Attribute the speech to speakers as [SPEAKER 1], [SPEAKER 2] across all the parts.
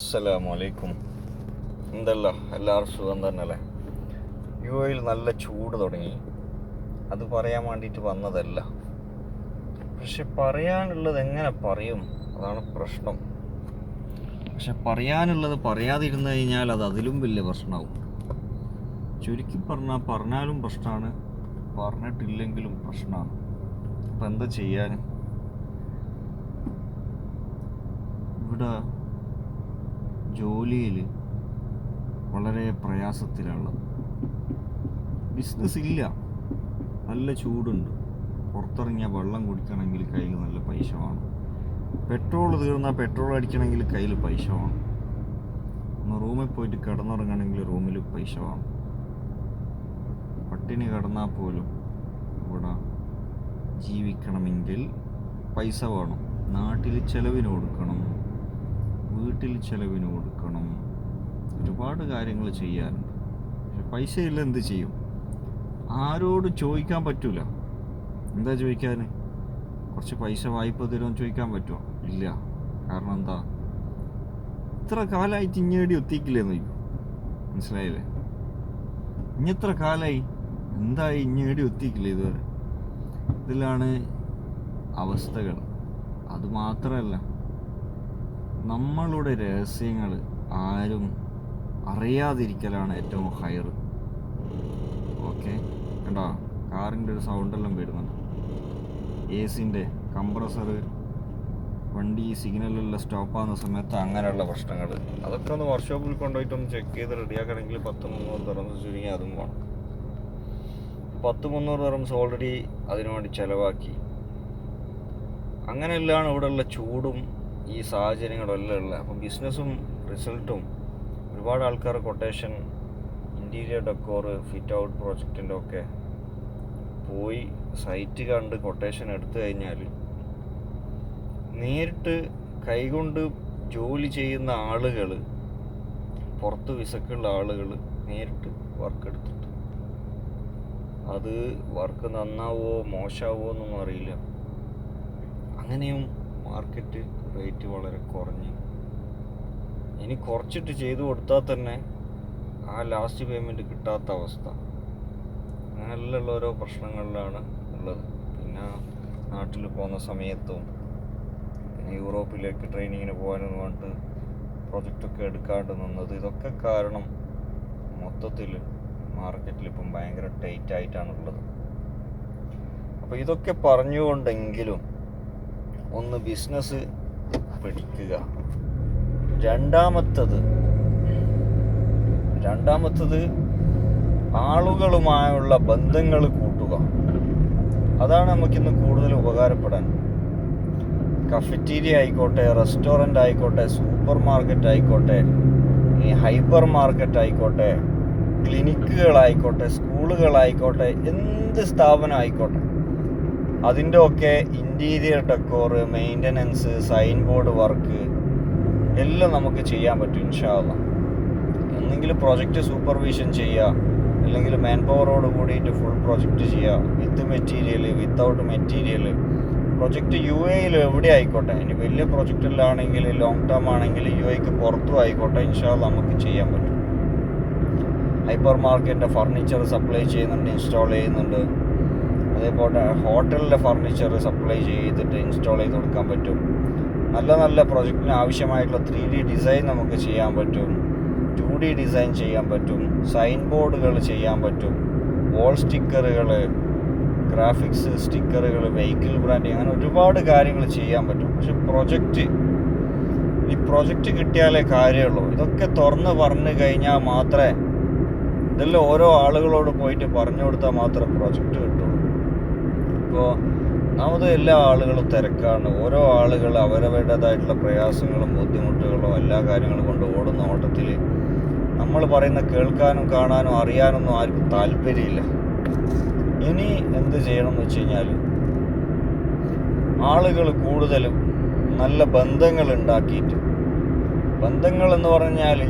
[SPEAKER 1] അസ്സലാമലൈക്കും. എന്തല്ല എല്ലാവരും സുഖം തന്നെയല്ലേ? യു.എയിൽ നല്ല ചൂട് തുടങ്ങി. അത് പറയാൻ വേണ്ടിയിട്ട് വന്നതല്ല, പക്ഷെ പറയാനുള്ളത് എങ്ങനെ പറയും, അതാണ് പ്രശ്നം. പക്ഷെ പറയാനുള്ളത് പറയാതിരുന്നു കഴിഞ്ഞാൽ അത് അതിലും വലിയ പ്രശ്നമാവും. ചുരുക്കി പറഞ്ഞാലും പ്രശ്നമാണ്, പറഞ്ഞിട്ടില്ലെങ്കിലും പ്രശ്നമാണ്. അപ്പം എന്താ ചെയ്യാൻ? ഇവിടെ ജോലിയിൽ വളരെ പ്രയാസത്തിലാണ്. ബിസിനസ് ഇല്ല, നല്ല ചൂടുണ്ട്. പുറത്തിറങ്ങിയാൽ വെള്ളം കുടിക്കണമെങ്കിൽ കയ്യിൽ നല്ല പൈസ വേണം. പെട്രോൾ തീർന്നാൽ പെട്രോൾ അടിക്കണമെങ്കിൽ കയ്യിൽ പൈസ വേണം. ഒന്ന് റൂമിൽ പോയിട്ട് കിടന്നുറങ്ങണമെങ്കിൽ റൂമിൽ പൈസ വേണം. പട്ടിണി കിടന്നാൽ പോലും ഇവിടെ ജീവിക്കണമെങ്കിൽ പൈസ വേണം. നാട്ടിൽ ചിലവിന് കൊടുക്കണം, വീട്ടിൽ ചിലവിന് കൊടുക്കണം, ഒരുപാട് കാര്യങ്ങൾ ചെയ്യാനുണ്ട്. പക്ഷെ പൈസയില്ല, എന്ത് ചെയ്യും? ആരോട് ചോദിക്കാൻ പറ്റൂല. എന്താ ചോദിക്കാൻ? കുറച്ച് പൈസ വായ്പ തരുമെന്ന് ചോദിക്കാൻ പറ്റുമോ? ഇല്ല. കാരണം എന്താ? ഇത്ര കാലമായിട്ട് ഇങ്ങേടി ഒത്തിക്കില്ലേന്ന് ചോദിക്കും. മനസ്സിലായില്ലേ? ഇത്ര കാലമായി എന്തായി ഇങ്ങേടി ഒത്തിക്കില്ലേ ഇതുവരെ? ഇതിലാണ് അവസ്ഥകൾ. അതുമാത്രമല്ല, നമ്മളുടെ രഹസ്യങ്ങൾ ആരും അറിയാതിരിക്കലാണ് ഏറ്റവും ഹയർ. ഓക്കെ, കണ്ടോ കാറിൻ്റെ ഒരു സൗണ്ടെല്ലാം വരുന്നുണ്ട്. എസിൻ്റെ കംപ്രസർ, വണ്ടി സിഗ്നലെല്ലാം സ്റ്റോപ്പാകുന്ന സമയത്ത് അങ്ങനെയുള്ള പ്രശ്നങ്ങൾ, അതൊക്കെ ഒന്ന് വർക്ക്ഷോപ്പിൽ കൊണ്ടുപോയിട്ടൊന്ന് ചെക്ക് ചെയ്ത് റെഡിയാക്കണമെങ്കിൽ 10-300 ദിർഹംസ് ചുരുങ്ങി അതും വേണം. 10-300 ദിർഹംസ് ഓൾറെഡി അതിനുവേണ്ടി ചിലവാക്കി. അങ്ങനെയെല്ലാം ഇവിടെയുള്ള ചൂടും ഈ സാഹചര്യങ്ങളെല്ലാം ഉള്ളത്. അപ്പം ബിസിനസ്സും റിസൾട്ടും ഒരുപാട് ആൾക്കാർ quotation, interior decor, fit out പ്രോജക്റ്റിൻ്റെ ഒക്കെ പോയി സൈറ്റ് കണ്ട് കൊട്ടേഷൻ എടുത്തു കഴിഞ്ഞാൽ നേരിട്ട് കൈകൊണ്ട് ജോലി ചെയ്യുന്ന ആളുകൾ, പുറത്ത് വിസക്കുള്ള ആളുകൾ നേരിട്ട് വർക്ക് എടുത്തിട്ട് അത് വർക്ക് നന്നാവോ മോശമാവോ എന്നൊന്നും അറിയില്ല. അങ്ങനെയും മാർക്കറ്റ് റേറ്റ് വളരെ കുറഞ്ഞ്, ഇനി കുറച്ചിട്ട് ചെയ്തു കൊടുത്താൽ തന്നെ ആ ലാസ്റ്റ് പേയ്മെൻറ്റ് കിട്ടാത്ത അവസ്ഥ. അങ്ങനെയുള്ള ഓരോ പ്രശ്നങ്ങളിലാണ് ഉള്ളത്. പിന്നെ നാട്ടിൽ പോകുന്ന സമയത്തും പിന്നെ യൂറോപ്പിലേക്ക് ട്രെയിനിങ്ങിന് പോകാനെന്ന് പറഞ്ഞിട്ട് പ്രൊജക്റ്റൊക്കെ എടുക്കാണ്ട് നിന്നത്, ഇതൊക്കെ കാരണം മൊത്തത്തിൽ മാർക്കറ്റിൽ ഇപ്പം ഭയങ്കര ടൈറ്റ് ആയിട്ടാണുള്ളത്. അപ്പോൾ ഇതൊക്കെ പറഞ്ഞുകൊണ്ടെങ്കിലും ഒന്ന് ബിസിനസ് പിടിക്കുക. രണ്ടാമത്തത് ആളുകളുമായുള്ള ബന്ധങ്ങൾ കൂട്ടുക. അതാണ് നമുക്കിന്ന് കൂടുതൽ ഉപകാരപ്പെടാൻ. കഫറ്റീരിയ ആയിക്കോട്ടെ, റെസ്റ്റോറൻ്റ് ആയിക്കോട്ടെ, സൂപ്പർ മാർക്കറ്റ് ആയിക്കോട്ടെ, ഈ ഹൈപ്പർ മാർക്കറ്റ് ആയിക്കോട്ടെ, ക്ലിനിക്കുകളായിക്കോട്ടെ, സ്കൂളുകളായിക്കോട്ടെ, എന്ത് സ്ഥാപനം ആയിക്കോട്ടെ, അതിൻ്റെ ഒക്കെ interior decor, maintenance, sign board work എല്ലാം നമുക്ക് ചെയ്യാൻ പറ്റും ഇൻഷാ അല്ലാഹ്. എന്തെങ്കിലും പ്രോജക്റ്റ് സൂപ്പർവിഷൻ ചെയ്യുക, അല്ലെങ്കിൽ മാൻ പവറോട് കൂടിയിട്ട് ഫുൾ പ്രോജക്റ്റ് ചെയ്യുക, with material, without material. Project യു.എയിൽ എവിടെ ആയിക്കോട്ടെ, ഇനി വലിയ പ്രൊജക്റ്റിലാണെങ്കിൽ, ലോങ് ടേം ആണെങ്കിൽ യു.എക്ക് പുറത്തും ആയിക്കോട്ടെ, ഇൻഷാ അല്ലാഹ് നമുക്ക് ചെയ്യാൻ പറ്റും. ഹൈപ്പർ മാർക്കറ്റിൻ്റെ ഫർണിച്ചർ സപ്ലൈ ചെയ്യുന്നുണ്ട്, ഇൻസ്റ്റാൾ ചെയ്യുന്നുണ്ട്. അതേപോലെ ഹോട്ടലിലെ ഫർണിച്ചർ സപ്ലൈ ചെയ്തിട്ട് ഇൻസ്റ്റാൾ ചെയ്ത് കൊടുക്കാൻ പറ്റും. നല്ല നല്ല പ്രൊജക്റ്റിന് ആവശ്യമായിട്ടുള്ള 3D ഡിസൈൻ നമുക്ക് ചെയ്യാൻ പറ്റും, 2D ഡിസൈൻ ചെയ്യാൻ പറ്റും, സൈൻ ബോർഡുകൾ ചെയ്യാൻ പറ്റും, വോൾ സ്റ്റിക്കറുകൾ, ഗ്രാഫിക്സ് സ്റ്റിക്കറുകൾ, വെഹിക്കിൾ ബ്രാൻഡിങ്, അങ്ങനെ ഒരുപാട് കാര്യങ്ങൾ ചെയ്യാൻ പറ്റും. പക്ഷെ പ്രൊജക്റ്റ് കിട്ടിയാലേ കാര്യമുള്ളൂ. ഇതൊക്കെ തുറന്ന് പറഞ്ഞു കഴിഞ്ഞാൽ മാത്രമേ, ഇതെല്ലാം ഓരോ ആളുകളോട് പോയിട്ട് പറഞ്ഞു കൊടുത്താൽ മാത്രമേ പ്രൊജക്റ്റ് കിട്ടുള്ളൂ. ഇപ്പോൾ ഒന്നാമത് എല്ലാ ആളുകളും തിരക്കാണ്. ഓരോ ആളുകൾ അവരവരുടേതായിട്ടുള്ള പ്രയാസങ്ങളും ബുദ്ധിമുട്ടുകളും എല്ലാ കാര്യങ്ങളും കൊണ്ട് ഓടുന്ന ഓട്ടത്തിൽ നമ്മൾ പറയുന്ന കേൾക്കാനും കാണാനും അറിയാനൊന്നും ആർക്കും താല്പര്യമില്ല. ഇനി എന്ത് ചെയ്യണം എന്ന് വെച്ച് കഴിഞ്ഞാൽ, ആളുകൾ കൂടുതലും നല്ല ബന്ധങ്ങൾ ഉണ്ടാക്കിയിട്ട്, ബന്ധങ്ങൾ എന്ന് പറഞ്ഞാൽ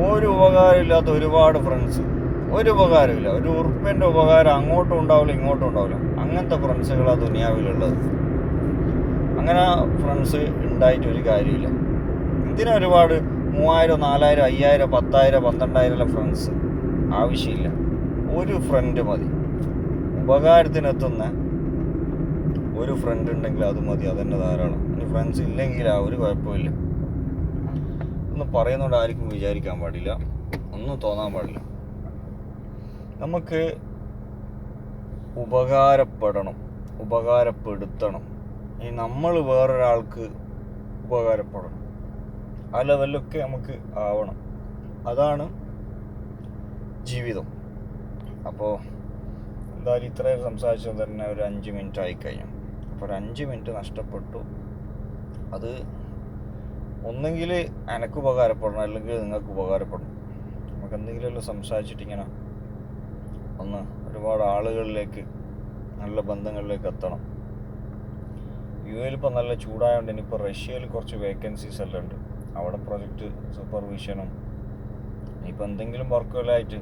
[SPEAKER 1] ഒരു ഉപകാരമില്ലാത്ത ഒരുപാട് ഫ്രണ്ട്സ്, ഒരു ഉപകാരമില്ല, ഒരു ഉറുപ്പിൻ്റെ ഉപകാരം അങ്ങോട്ടും ഉണ്ടാവില്ല ഇങ്ങോട്ടും ഉണ്ടാവില്ല, അങ്ങനത്തെ ഫ്രണ്ട്സുകളാണ് ദുനിയാവിലുള്ളത്. അങ്ങനെ ഫ്രണ്ട്സ് ഉണ്ടായിട്ടൊരു കാര്യമില്ല. എന്തിനാ ഒരുപാട് 3000, 4000, 5000, 10,000, 12,000 ഫ്രണ്ട്സ് ആവശ്യമില്ല. ഒരു ഫ്രണ്ട് മതി. ഉപകാരത്തിനെത്തുന്ന ഒരു ഫ്രണ്ട് ഉണ്ടെങ്കിൽ അത് മതി, അതന്നെ ധാരാളം. ഇനി ഫ്രണ്ട്സ് ഇല്ലെങ്കിൽ ആ ഒരു കുഴപ്പമില്ല. ഒന്നും പറയുന്നതുകൊണ്ട് ആർക്കും വിചാരിക്കാൻ പാടില്ല, ഒന്നും തോന്നാൻ പാടില്ല. നമുക്ക് ഉപകാരപ്പെടണം, ഉപകാരപ്പെടുത്തണം. ഇനി നമ്മൾ വേറൊരാൾക്ക് ഉപകാരപ്പെടണം. ആ ലെവലിലൊക്കെ നമുക്ക് ആവണം. അതാണ് ജീവിതം. അപ്പോൾ എന്തായാലും ഇത്രയും സംസാരിച്ചത് തന്നെ ഒരു 5 മിനിറ്റ് ആയിക്കഴിഞ്ഞു. അപ്പോൾ ഒരു 5 മിനിറ്റ് നഷ്ടപ്പെട്ടു. അത് ഒന്നെങ്കിൽ എനിക്ക് ഉപകാരപ്പെടണം, അല്ലെങ്കിൽ നിങ്ങൾക്ക് ഉപകാരപ്പെടണം. നമുക്ക് എന്തെങ്കിലും സംസാരിച്ചിട്ടിങ്ങനെ ഒന്ന് ഒരുപാട് ആളുകളിലേക്ക്, നല്ല ബന്ധങ്ങളിലേക്ക് എത്തണം. യുഎയിൽ ഇപ്പോൾ നല്ല ചൂടായതുകൊണ്ട് ഇനിയിപ്പോൾ റഷ്യയിൽ കുറച്ച് വേക്കൻസീസ് എല്ലാം ഉണ്ട്. അവിടെ പ്രൊജക്റ്റ് സൂപ്പർവിഷനും ഇനിയിപ്പോൾ എന്തെങ്കിലും വർക്കുകളായിട്ട്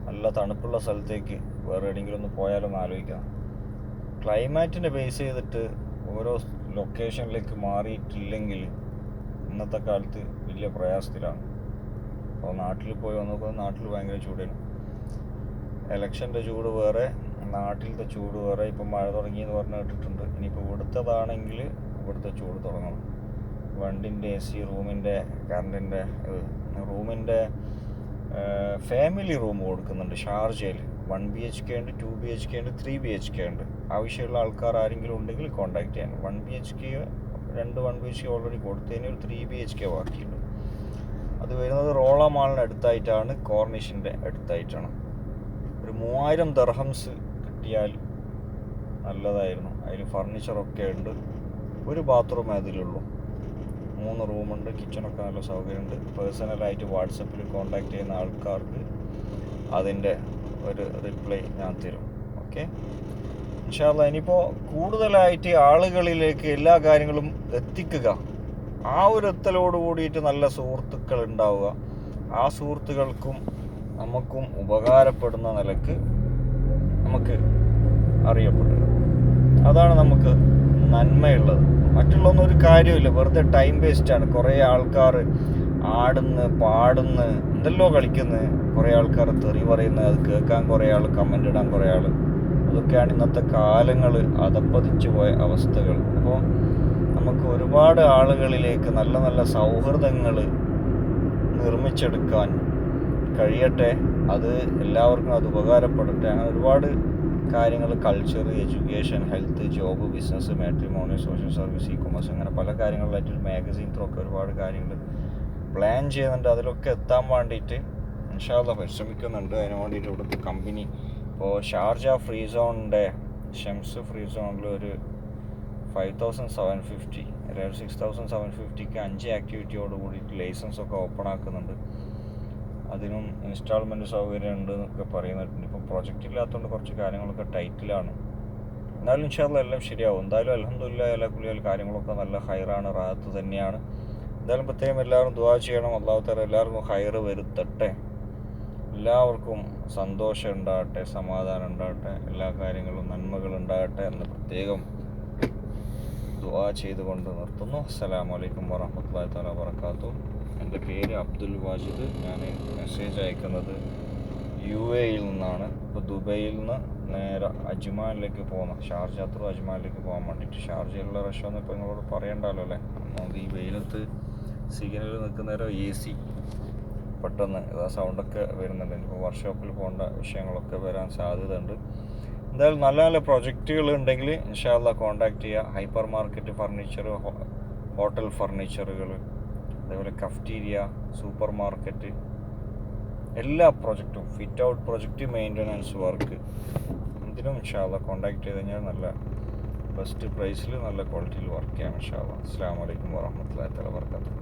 [SPEAKER 1] നല്ല തണുപ്പുള്ള സ്ഥലത്തേക്ക് വേറെ എവിടെയെങ്കിലും ഒന്ന് പോയാലൊന്ന് ആലോചിക്കാം. ക്ലൈമാറ്റിനെ ബേസ് ചെയ്തിട്ട് ഓരോ ലൊക്കേഷനിലേക്ക് മാറിയിട്ടില്ലെങ്കിൽ ഇന്നത്തെ കാലത്ത് വലിയ പ്രയാസത്തിലാണ്. അപ്പോൾ നാട്ടിൽ പോയി വന്നപ്പോൾ നാട്ടിൽ ഭയങ്കര ചൂടാണ്. ഇലക്ഷൻ്റെ ചൂട് വേറെ, നാട്ടിലത്തെ ചൂട് വേറെ. ഇപ്പം മഴ തുടങ്ങിയെന്ന് പറഞ്ഞ് കേട്ടിട്ടുണ്ട്. ഇനിയിപ്പോൾ ഇവിടുത്തേതാണെങ്കിൽ ഇവിടുത്തെ ചൂട് തുടങ്ങണം. വണ്ടിൻ്റെ AC, റൂമിൻ്റെ, കറണ്ടിൻ്റെ, റൂമിൻ്റെ ഫാമിലി റൂം കൊടുക്കുന്നുണ്ട് ഷാർജയിൽ. 1 BHK ഉണ്ട്, 2 BHK ഉണ്ട്, 3 BHK ഉണ്ട്. ആവശ്യമുള്ള ആൾക്കാർ ആരെങ്കിലും ഉണ്ടെങ്കിൽ കോൺടാക്ട് ചെയ്യാൻ. 1 BHK 1 BHK ഓൾറെഡി കൊടുത്തതിന് ഒരു 3 BHK ബാക്കിയുണ്ട്. അത് വരുന്നത് റോള മാളിന് അടുത്തായിട്ടാണ്, കോർണിഷിൻ്റെ അടുത്തായിട്ടാണ്. ഒരു 3000 ദർഹംസ് കിട്ടിയാൽ നല്ലതായിരുന്നു. അതിൽ ഫർണിച്ചറൊക്കെ ഉണ്ട്. ഒരു ബാത്റൂമേ അതിലുള്ളൂ. 3 റൂമുണ്ട്, കിച്ചണൊക്കെ നല്ല സൗകര്യമുണ്ട്. പേഴ്സണലായിട്ട് വാട്സപ്പിൽ കോൺടാക്ട് ചെയ്യുന്ന ആൾക്കാർക്ക് അതിൻ്റെ ഒരു റിപ്ലൈ ഞാൻ തരും. ഓക്കെ, ഇൻഷാ അല്ലാഹ്. ഇനിയിപ്പോൾ കൂടുതലായിട്ട് ആളുകളിലേക്ക് എല്ലാ കാര്യങ്ങളും എത്തിക്കുക. ആ ഒരു എത്തലോട് കൂടിയിട്ട് നല്ല സുഹൃത്തുക്കൾ ഉണ്ടാവുക. ആ സുഹൃത്തുക്കൾക്കും നമുക്കും ഉപകാരപ്പെടുന്ന നിലക്ക് നമുക്ക് അറിയപ്പെടുക. അതാണ് നമുക്ക് നന്മയുള്ളത്. മറ്റുള്ളൊന്നും ഒരു കാര്യമില്ല, വെറുതെ ടൈം വേസ്റ്റാണ്. കുറേ ആൾക്കാർ ആടുന്ന് പാടുന്ന് എന്തെല്ലോ കളിക്കുന്നു, കുറേ ആൾക്കാർ തെറി പറയുന്നത്, അത് കേൾക്കാൻ കുറേ ആൾ, കമൻ്റ് ഇടാൻ കുറേ ആൾ. അതൊക്കെയാണ് ഇന്നത്തെ കാലങ്ങൾ അതപ്പതിച്ചു പോയ അവസ്ഥകൾ. അപ്പോൾ നമുക്ക് ഒരുപാട് ആളുകളിലേക്ക് നല്ല നല്ല സൗഹൃദങ്ങൾ നിർമ്മിച്ചെടുക്കാൻ കഴിയട്ടെ. അത് എല്ലാവർക്കും അത് ഉപകാരപ്പെടട്ടെ. അങ്ങനെ ഒരുപാട് കാര്യങ്ങൾ, culture, education, health, job, business, matrimony, social service, e-commerce, അങ്ങനെ പല കാര്യങ്ങളിലായിട്ട് ഒരു മാഗസീൻ ത്രൂ ഒക്കെ ഒരുപാട് കാര്യങ്ങൾ പ്ലാൻ ചെയ്യുന്നുണ്ട്. അതിലൊക്കെ എത്താൻ വേണ്ടിയിട്ട് ഇൻഷാ അല്ലാഹ് പരിശ്രമിക്കുന്നുണ്ട്. അതിന് വേണ്ടിയിട്ട് ഇവിടുത്തെ കമ്പനി ഇപ്പോൾ ഷാർജ ഫ്രീ സോണിൻ്റെ, ഷംസ് ഫ്രീ സോണിൽ ഒരു 5750, അതായത് 6750ക്ക് 5 ആക്ടിവിറ്റിയോട് കൂടിയിട്ട് ലൈസൻസൊക്കെ ഓപ്പൺ ആക്കുന്നുണ്ട്. അതിനും ഇൻസ്റ്റാൾമെൻറ്റ് സൗകര്യം ഉണ്ട് എന്നൊക്കെ പറയുന്നുണ്ട്. ഇപ്പം പ്രൊജക്റ്റ് ഇല്ലാത്തതുകൊണ്ട് കുറച്ച് കാര്യങ്ങളൊക്കെ ടൈറ്റിലാണ്. എന്നാലും ഇൻഷാ അല്ലാഹ് എല്ലാം ശരിയാവും. എന്തായാലും അൽഹംദുലില്ലാഹ് എല്ലാ കുലിയാൽ കാര്യങ്ങളൊക്കെ നല്ല ഹൈറാണ്, റാഹത്ത് തന്നെയാണ്. എന്തായാലും പ്രത്യേകം എല്ലാവരും ദുആ ചെയ്യണം. അല്ലാഹു തആല എല്ലാവർക്കും ഹൈറ് വരുത്തട്ടെ. എല്ലാവർക്കും സന്തോഷം ഉണ്ടാകട്ടെ, സമാധാനം ഉണ്ടാകട്ടെ, എല്ലാ കാര്യങ്ങളും നന്മകൾ ഉണ്ടാകട്ടെ എന്ന് പ്രത്യേകം ദുആ ചെയ്തുകൊണ്ട് നിർത്തുന്നു. അസ്സലാമു അലൈക്കും വറഹ്മത്തുള്ളാഹി തആല വബറകാതുഹു. എൻ്റെ പേര് അബ്ദുൽ വാജിദ്. ഞാൻ മെസ്സേജ് അയക്കുന്നത് UAEയിൽ നിന്നാണ്. ഇപ്പോൾ ദുബൈയിൽ നിന്ന് നേരെ അജ്മാനിലേക്ക് പോകുന്ന, ഷാർജ ത്രൂ അജ്മാനിലേക്ക് പോകാൻ വേണ്ടിയിട്ട്. ഷാർജയിലുള്ള റഷൊന്നും ഇപ്പോൾ നിങ്ങളോട് പറയണ്ടല്ലോ അല്ലേ. ഒന്നാമത് ഈ വെയിലത്ത് സിഗ്നലിൽ നിൽക്കുന്നേരം AC പെട്ടെന്ന് സൗണ്ടൊക്കെ വരുന്നുണ്ട്. ഇപ്പോൾ വർക്ക്ഷോപ്പിൽ പോകേണ്ട വിഷയങ്ങളൊക്കെ വരാൻ സാധ്യതയുണ്ട്. എന്തായാലും നല്ല നല്ല പ്രൊജക്റ്റുകൾ ഉണ്ടെങ്കിൽ ഇൻഷാ അല്ലാഹ് കോൺടാക്ട് ചെയ്യുക. ഹൈപ്പർ മാർക്കറ്റ് ഫർണിച്ചർ, ഹോട്ടൽ ഫർണിച്ചറുകൾ, അതേപോലെ കഫ്റ്റീരിയ, സൂപ്പർ മാർക്കറ്റ്, എല്ലാ പ്രൊജക്റ്റും, fit out project, maintenance work, ഇതിനും ഇൻഷാ അല്ലാഹ് കോൺടാക്ട് ചെയ്ത് കഴിഞ്ഞാൽ നല്ല ബെസ്റ്റ് പ്രൈസിൽ നല്ല ക്വാളിറ്റിയിൽ വർക്ക് ചെയ്യാം ഇൻഷാ അല്ലാഹ്. അസ്സലാമു അലൈക്കും വറഹ്മത്തുള്ളാഹി തആല വബറകാതുഹു.